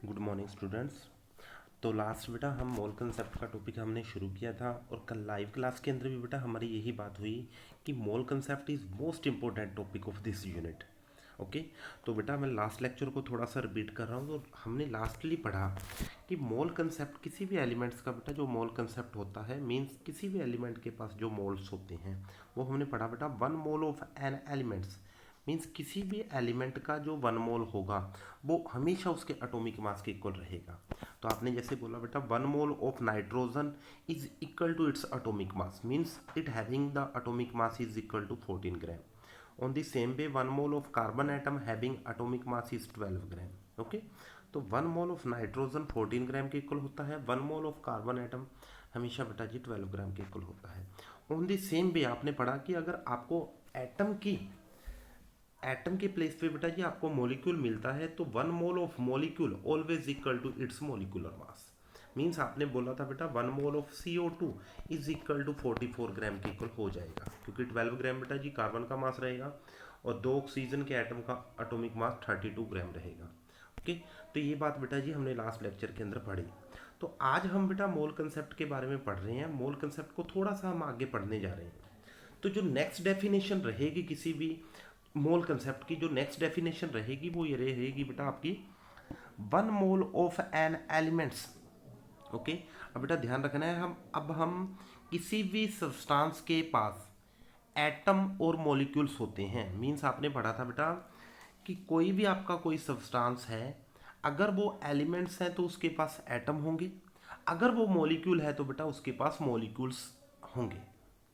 Good morning students. तो last बेटा हम मोल कंसेप्ट का टॉपिक हमने शुरू किया था और कल लाइव क्लास के अंदर भी बेटा हमारी यही बात हुई कि मोल concept is most important topic of this unit. Okay, तो बेटा मैं लास्ट लेक्चर को थोड़ा सा रिपीट कर रहा हूँ। तो हमने लास्टली पढ़ा कि मोल कंसेप्ट किसी भी एलिमेंट्स का बेटा जो मोल कंसेप्ट होता है मीन्स किसी भी एलिमेंट के पास जो मोल्स होते हैं वो हमने पढ़ा बेटा one mole of an elements means किसी भी एलिमेंट का जो वन मोल होगा वो हमेशा उसके एटॉमिक मास के इक्वल रहेगा। तो आपने जैसे बोला बेटा one mole of nitrogen is equal to its atomic mass means it having the atomic mass is equal to 14 gram. On the same way one mole of carbon atom having atomic mass is 12 gram. Okay, तो one mole of nitrogen 14 gram के इक्वल होता है, one mole of carbon atom हमेशा बेटा जी 12 ग्राम के इक्वल होता है। ऑन द सेम वे आपने पढ़ा कि अगर आपको एटम के प्लेस पे बेटा जी आपको मॉलिक्यूल मिलता है तो one mole of molecule always equal to its molecular mass. Means आपने बोला था बेटा one mole of CO2 is equal to 44 gram के इक्वल हो जाएगा, क्योंकि 12 ग्राम बेटा जी कार्बन का मास रहेगा और दो ऑक्सीजन के एटम का एटॉमिक मास 32 ग्राम रहेगा। ओके, तो ये बात बेटा जी हमने लास्ट लेक्चर के अंदर पढ़ी। तो आज हम बेटा मोल कंसेप्ट के बारे में पढ़ रहे हैं। मोल कंसेप्ट को थोड़ा सा हम आगे पढ़ने जा रहे हैं। तो जो नेक्स्ट डेफिनेशन रहेगी किसी भी मोल कंसेप्ट की, जो नेक्स्ट डेफिनेशन रहेगी वो ये रहेगी बेटा आपकी one mole of an elements. Okay, अब बेटा ध्यान रखना है हम किसी भी सब्सटेंस के पास एटम और मॉलिक्यूल्स होते हैं। मींस आपने पढ़ा था बेटा कि कोई भी आपका कोई सब्सटेंस है, अगर वो एलिमेंट्स हैं तो उसके पास एटम होंगे, अगर वो मॉलिक्यूल है तो बेटा उसके पास मॉलिक्यूल्स होंगे।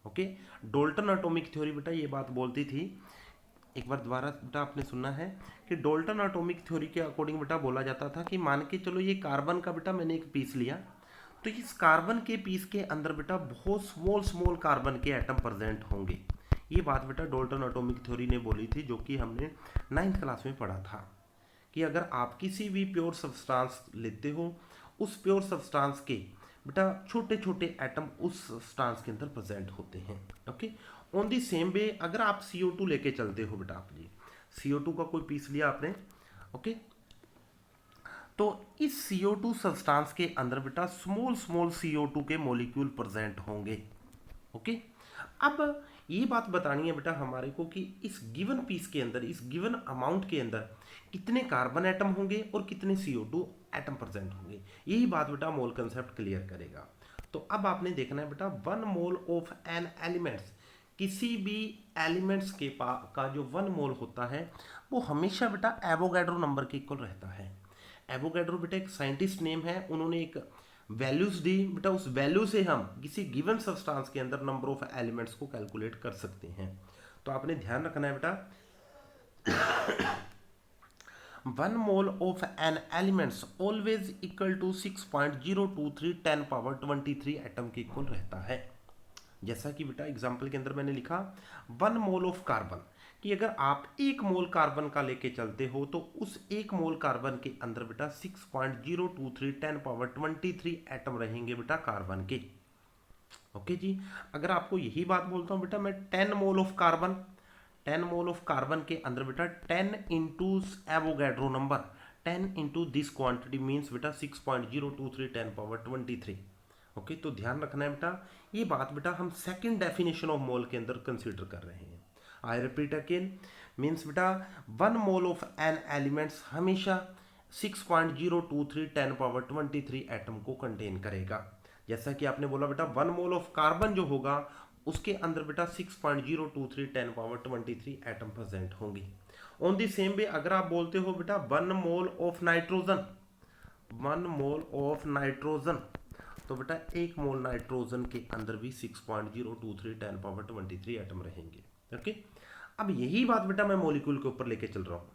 ओके, डोल्टन एटॉमिक थ्योरी बेटा ये बात बोलती थी, एक बार दोबारा बेटा आपने सुना है कि डोल्टन एटॉमिक थ्योरी के अकॉर्डिंग बेटा बोला जाता था कि मान के चलो ये कार्बन का बेटा मैंने एक पीस लिया, तो इस कार्बन के पीस के अंदर बेटा बहुत स्मॉल स्मॉल कार्बन के एटम प्रेजेंट होंगे। ये बात बेटा डोल्टन एटॉमिक थ्योरी ने बोली थी, जो कि हमने 9th क्लास में पढ़ा था कि अगर आप किसी भी प्योर सब्सटेंस लेते हो, उस प्योर सब्सटेंस के बेटा छोटे छोटे एटम उस सब्सटेंस के अंदर प्रेजेंट होते हैं। Okay, on the same way अगर आप CO2 लेके चलते हो बेटा, आप जी CO2 का कोई पीस लिया आपने, ओके, तो इस CO2 सब्सटेंस के अंदर बेटा स्मॉल स्मॉल CO2 के मॉलिक्यूल प्रेजेंट होंगे। ओके, अब ये बात बतानी है बेटा हमारे को कि इस गिवन पीस के अंदर, इस गिवन अमाउंट के अंदर कितने कार्बन एटम होंगे और कितने CO2 एटम प्रेजेंट होंगे। यही बात बेटा मोल कंसेप्ट क्लियर करेगा। तो अब आपने देखना है बेटा one mole of an elements, किसी भी एलिमेंट्स के का जो वन मोल होता है वो हमेशा बेटा एवोगैड्रो नंबर के इक्वल रहता है। एवोगैड्रो बेटा एक साइंटिस्ट नेम है, उन्होंने एक वैल्यूज दी बेटा, उस वैल्यू से हम किसी गिवन सब्सटेंस के अंदर नंबर ऑफ एलिमेंट्स को कैलकुलेट कर सकते हैं। तो आपने ध्यान रखना है बेटा one mole of an elements always equal to 6.023 10 power 23 atom के इक्वल रहता है। जैसा कि बेटा एग्जाम्पल के अंदर मैंने लिखा वन मोल ऑफ कार्बन, कि अगर आप एक मोल कार्बन का लेके चलते हो तो उस एक मोल कार्बन के अंदर बेटा 6.023 10 पावर 23 एटम रहेंगे बेटा कार्बन के। ओके जी, अगर आपको यही बात बोलता हूँ बेटा मैं 10 मोल of carbon, 10 mole of carbon के अंदर बेटा 10 into Avogadro number, 10 into this quantity means बेटा 6.023 10 पावर 23। ओके, तो ध्यान रखना है बेटा ये बात बेटा हम सेकंड डेफिनेशन ऑफ मोल के अंदर कंसीडर कर रहे हैं। आई रिपीट अगेन, मीन्स बेटा one mole of an elements हमेशा 6.023 10 पावर 23 एटम को कंटेन करेगा। जैसा कि आपने बोला बेटा वन मोल ऑफ कार्बन जो होगा उसके अंदर बेटा 6.023 10 पावर 23 एटम प्रेजेंट होंगे। ऑन द सेम वे अगर आप बोलते हो बेटा one mole of nitrogen, one mole of nitrogen, तो बेटा एक मोल नाइट्रोजन के अंदर भी 6.023 10 पावर 23 एटम रहेंगे। ओके, अब यही बात बेटा मैं मॉलिक्यूल के ऊपर लेके चल रहा हूँ।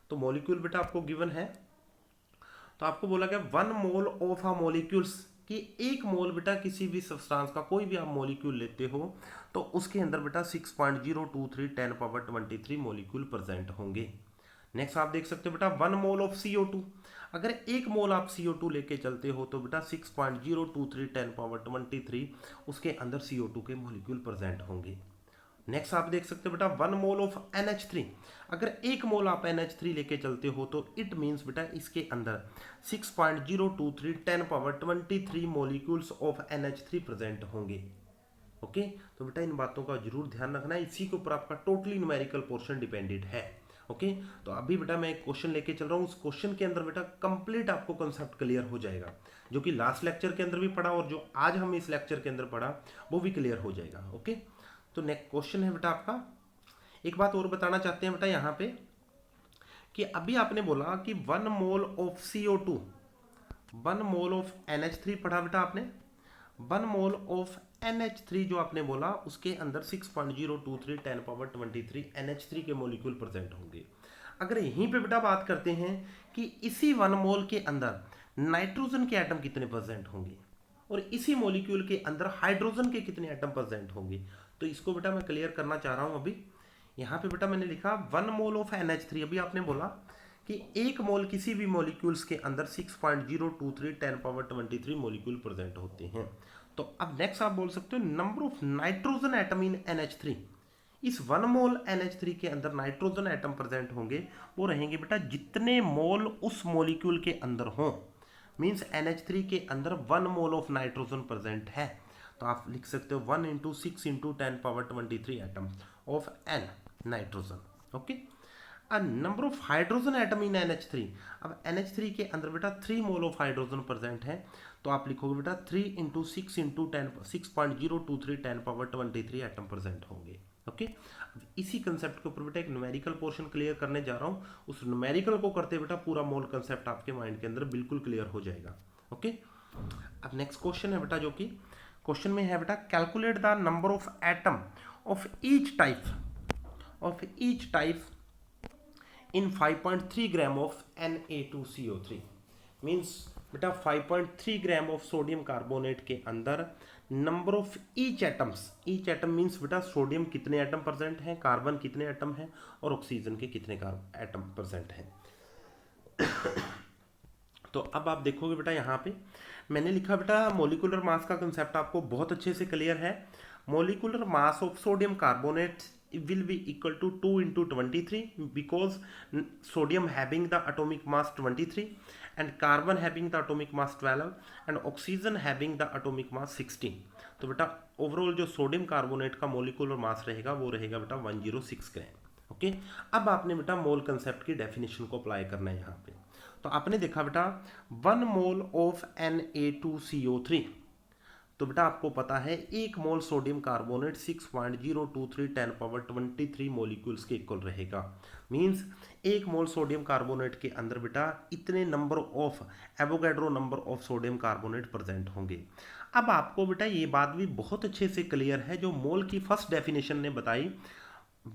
तो मॉलिक्यूल बेटा आपको गिवन है, तो आपको बोला गया one mole of a molecules, कि एक मोल बेटा किसी भी सब्सटेंस का कोई भी आप मॉलिक्यूल लेते हो तो उसके अंदर बेटा 6.023 10 पावर 23 मॉलिक्यूल प्रेजेंट होंगे। नेक्स्ट आप देख सकते हो बेटा वन मोल ऑफ CO2, अगर एक मोल आप CO2 लेके चलते हो तो बेटा 6.023 10 पावर 23 उसके अंदर CO2 के मॉलिक्यूल प्रेजेंट होंगे। नेक्स्ट आप देख सकते हो बेटा 1 मोल ऑफ NH3, अगर 1 मोल आप NH3 लेके चलते हो तो इट मीन्स बेटा इसके अंदर 6.023 10⁻23 मॉलिक्यूल्स ऑफ NH3 प्रेजेंट होंगे। ओके, तो बेटा इन बातों का जरूर ध्यान रखना है, इसी के ऊपर आपका टोटली न्यूमेरिकल पोर्शन डिपेंडेड है। ओके, तो अभी बेटा मैं एक क्वेश्चन लेके चल रहा हूँ, उस क्वेश्चन के अंदर बेटा कंप्लीट आपको कंसेप्ट क्लियर हो जाएगा, जो कि लास्ट लेक्चर के अंदर भी पढ़ा और जो आज हम इस लेक्चर के अंदर पढ़ा वो भी क्लियर हो जाएगा। ओके, तो नेक्स्ट क्वेश्चन है बेटा आपका, एक बात और बताना चाहते हैं बेटा यहाँ पे कि अभी आपने बोला कि 1 mole of CO2, 1 mole of NH3 पढ़ा बेटा आपने, 1 मोल ऑफ NH3 जो आपने बोला उसके अंदर 6.023 10⁻23 NH3 के मॉलिक्यूल प्रेजेंट होंगे। अगर यहीं पे बेटा बात करते हैं कि इसी 1 मोल के अंदर नाइट्रोजन के एटम कितने प्रेजेंट होंगे और इसी मॉलिक्यूल के अंदर हाइड्रोजन के कितने एटम प्रेजेंट होंगे, तो इसको बेटा मैं क्लियर करना चाह रहा हूं। अभी यहाँ पे बेटा मैंने लिखा 1 मोल ऑफ NH3, अभी आपने बोला कि 1 मोल किसी भी मॉलिक्यूल्स के अंदर 6.023 10⁻23 मॉलिक्यूल प्रेजेंट होते हैं। तो अब नेक्स्ट आप बोल सकते हो number of nitrogen atom in NH3, इस 1 मोल NH3 के अंदर नाइट्रोजन एटम प्रेजेंट होंगे वो रहेंगे बेटा जितने मोल उस मॉलिक्यूल के अंदर हों, मीन्स NH3 के अंदर 1 मोल ऑफ नाइट्रोजन प्रेजेंट है, तो आप लिख सकते हो 1 × 6 × 10⁻23 atom of N nitrogen. Okay, number of hydrogen atom in NH3, अब NH3 के अंदर बेटा 3 मोल ऑफ हाइड्रोजन प्रेजेंट है, तो आप लिखोगे बेटा 3 × 6 × 10 6.023 10⁻23 एटम प्रेजेंट होंगे। ओके, अब इसी कंसेप्ट के ऊपर बेटा एक न्यूमेरिकल पोर्शन क्लियर करने जा रहा हूँ, उस न्यूमेरिकल को करते बेटा पूरा मोल कंसेप्ट आपके माइंड के अंदर बिल्कुल क्लियर हो जाएगा। ओके, अब नेक्स्ट क्वेश्चन है बेटा, जो कि क्वेश्चन में है बेटा calculate the number of atom of each type in 5.3 gram of Na2CO3, means बेटा 5.3 ग्राम ऑफ सोडियम कार्बोनेट के अंदर number of each atom means बेटा सोडियम कितने एटम प्रेजेंट हैं, कार्बन कितने एटम हैं और ऑक्सीजन के कितने एटम प्रेजेंट हैं। तो अब आप देखोगे बेटा यहाँ पे मैंने लिखा बेटा मॉलिक्यूलर मास का कंसेप्ट आपको बहुत अच्छे से क्लियर है। Molecular mass of sodium carbonate will be equal to 2 × 23 because sodium having the atomic mass 23 and carbon having the atomic mass 12 and oxygen having the atomic mass 16। तो बेटा overall जो sodium carbonate का molecular mass रहेगा वो रहेगा बेटा 106 ग्राम। Okay, अब आपने बेटा मोल कंसेप्ट की डेफिनेशन को अप्लाई करना है यहाँ पे। तो आपने देखा बेटा 1 मोल ऑफ Na2CO3, तो बेटा आपको पता है 1 मोल सोडियम कार्बोनेट 6.023 10⁻23 मॉलिक्यूल्स के इक्वल रहेगा, मींस 1 मोल सोडियम कार्बोनेट के अंदर बेटा इतने number of Avogadro number of sodium carbonate present होंगे। अब आपको बेटा ये बात भी बहुत अच्छे से क्लियर है जो मोल की फर्स्ट डेफिनेशन ने बताई,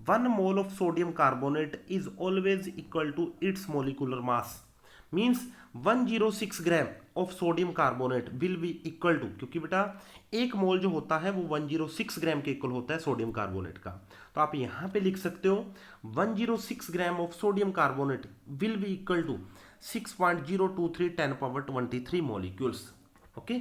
1 mole of sodium carbonate is always equal to its molecular mass, means 106 gram of sodium carbonate will be equal to, क्योंकि बेटा 1 मोल जो होता है वो 106 ग्राम के इक्वल होता है सोडियम कार्बोनेट का, तो आप यहाँ पे लिख सकते हो 106 gram of sodium carbonate will be equal to 6.023 10⁻23 molecules. Okay,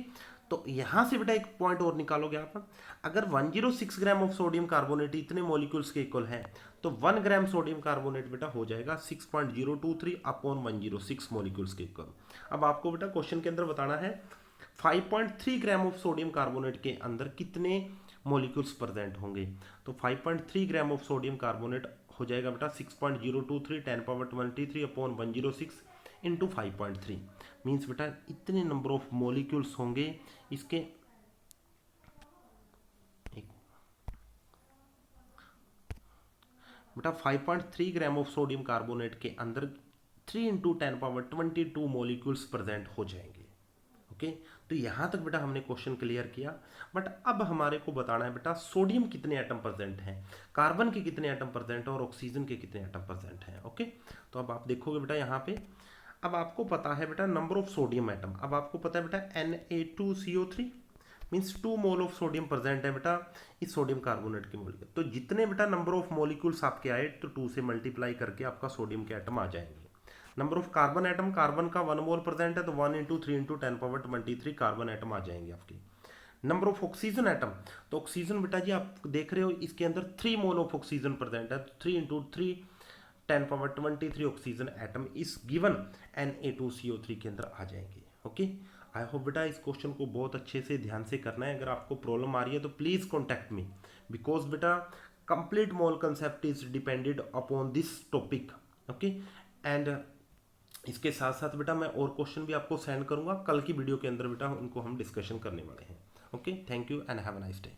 तो यहाँ से बेटा एक पॉइंट और निकालोगे आप, अगर 106 ग्राम ऑफ सोडियम कार्बोनेट इतने मॉलिक्यूल्स के इक्वल है तो 1 ग्राम सोडियम कार्बोनेट बेटा हो जाएगा 6.023 अपॉन 106 मॉलिक्यूल्स के इक्वल। अब आपको बेटा क्वेश्चन के अंदर बताना है 5.3 ग्राम ऑफ सोडियम कार्बोनेट के अंदर कितने मॉलिक्यूल्स प्रेजेंट होंगे, तो 5.3 ग्राम ऑफ सोडियम कार्बोनेट हो जाएगा बेटा 6.023 10⁻23 अपॉन 106 इंटू 5.3, मीन्स बेटा इतने नंबर ऑफ मॉलिक्यूल्स होंगे इसके। बेटा 5.3 ग्राम ऑफ सोडियम कार्बोनेट के अंदर 3 × 10⁻22 मॉलिक्यूल्स प्रेजेंट हो जाएंगे। ओके, तो यहाँ तक बेटा हमने क्वेश्चन क्लियर किया, बट अब हमारे को बताना है बेटा सोडियम कितने एटम प्रेजेंट हैं, कार्बन के कितने एटम प्रेजेंट हैं और ऑक्सीजन के कितने एटम प्रेजेंट हैं। ओके, तो अब आप देखोगे बेटा यहाँ पे, अब आपको पता है बेटा नंबर ऑफ सोडियम एटम, अब आपको पता है बेटा Na2CO3 means 2 mole of sodium present है बेटा इस सोडियम कार्बोनेट के मॉलिक्यूल, तो जितने बेटा नंबर ऑफ मॉलिक्यूल्स आपके आए तो 2 से मल्टीप्लाई करके आपका सोडियम के एटम आ जाएंगे। Number of carbon atom, carbon का 1 मोल प्रेजेंट है तो 1 × 3 × 10⁻23 कार्बन एटम आ जाएंगे आपके। नंबर ऑफ ऑक्सीजन एटम, तो ऑक्सीजन बेटा जी आप देख रहे हो इसके अंदर 3 मोल ऑफ ऑक्सीजन प्रेजेंट है, तो 3 इंटू 3 10⁻23 ऑक्सीजन एटम इस गिवन Na2CO3 के अंदर आ जाएंगे। ओके, आई होप बेटा इस क्वेश्चन को बहुत अच्छे से ध्यान से करना है। अगर आपको प्रॉब्लम आ रही है तो प्लीज़ कॉन्टैक्ट मी, बिकॉज बेटा complete mole concept is depended upon this topic. Okay, and इसके साथ साथ बेटा मैं और क्वेश्चन भी आपको सेंड करूंगा कल की वीडियो के अंदर बेटा, उनको हम डिस्कशन करने वाले हैं। Okay, thank you and have a nice day.